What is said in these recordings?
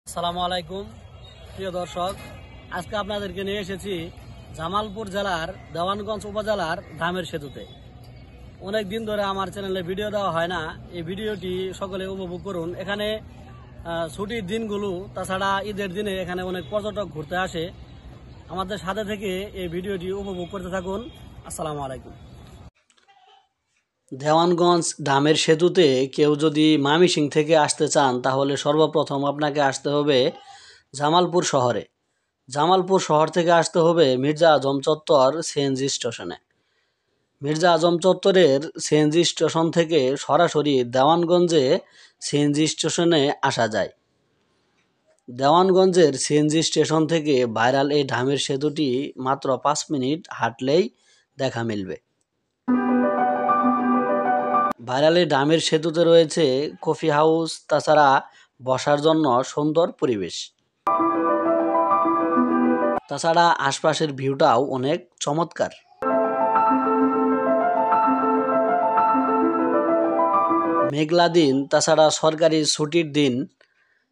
আসসালামু আলাইকুম প্রিয় দর্শক, আজকে আপনাদেরকে নিয়ে এসেছি জামালপুর জেলার দেওয়ানগঞ্জ উপজেলার ধামের সেতুতে। অনেক দিন ধরে আমার চ্যানেলে ভিডিও দেওয়া হয় না, এই ভিডিওটি সকলে উপভোগ করুন। এখানে ছুটির দিনগুলো, তাছাড়া ঈদের দিনে এখানে অনেক পর্যটক ঘুরতে আসে। আমাদের সাথে থেকে এই ভিডিওটি উপভোগ করতে থাকুন। আসসালামু আলাইকুম। দেওয়ানগঞ্জ ডামের সেতুতে কেউ যদি ময়মনসিংহ থেকে আসতে চান তাহলে সর্বপ্রথম আপনাকে আসতে হবে জামালপুর শহরে। জামালপুর শহর থেকে আসতে হবে মির্জা আজম চত্বর সিএনজি স্টেশনে। মির্জা আজম চত্বরের সিএনজি স্টেশন থেকে সরাসরি দেওয়ানগঞ্জে সিএনজি স্টেশনে আসা যায়। দেওয়ানগঞ্জের সিএনজি স্টেশন থেকে ভাইরাল এই ডামের সেতুটি মাত্র 5 মিনিট হাঁটলেই দেখা মিলবে। ভাইরালি ডামের সেতুতে রয়েছে কফি হাউস, তাছাড়া বসার জন্য সুন্দর পরিবেশ। তাছাড়া আশপাশের ভিউটাও অনেক চমৎকার। মেঘলা দিন, তাছাড়া সরকারি ছুটির দিন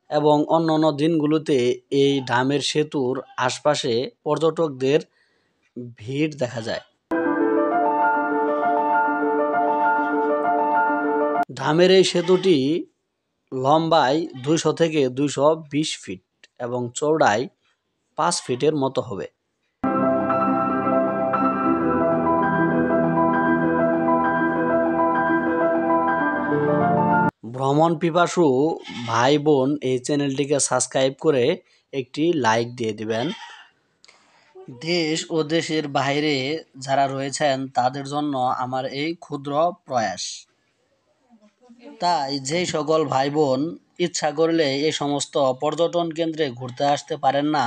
এবং অন্যান্য দিনগুলোতে এই ডামের সেতুর আশপাশে পর্যটকদের ভিড় দেখা যায়। ডামের এই সেতুটি লম্বায় 200 থেকে 220 ফিট এবং চওড়ায় 5 ফিটের মতো হবে। ভ্রমণ পিপাসু ভাই বোন এই চ্যানেলটিকে সাবস্ক্রাইব করে একটি লাইক দিয়ে দিবেন। দেশ ও দেশের বাইরে যারা রয়েছেন তাদের জন্য আমার এই ক্ষুদ্র প্রয়াস। তাই যেই সকল ভাই বোন ইচ্ছা করলে এই সমস্ত পর্যটন কেন্দ্রে ঘুরতে আসতে পারেন না,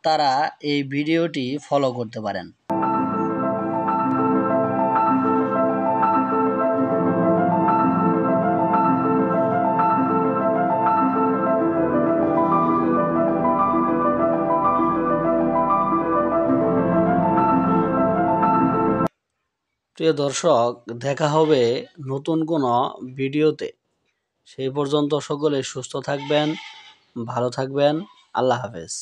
তারা এই ভিডিওটি ফলো করতে পারেন। প্রিয় দর্শক, দেখা হবে নতুন কোনো ভিডিওতে। সেই পর্যন্ত সকলে সুস্থ থাকবেন, ভালো থাকবেন। আল্লাহ হাফেজ।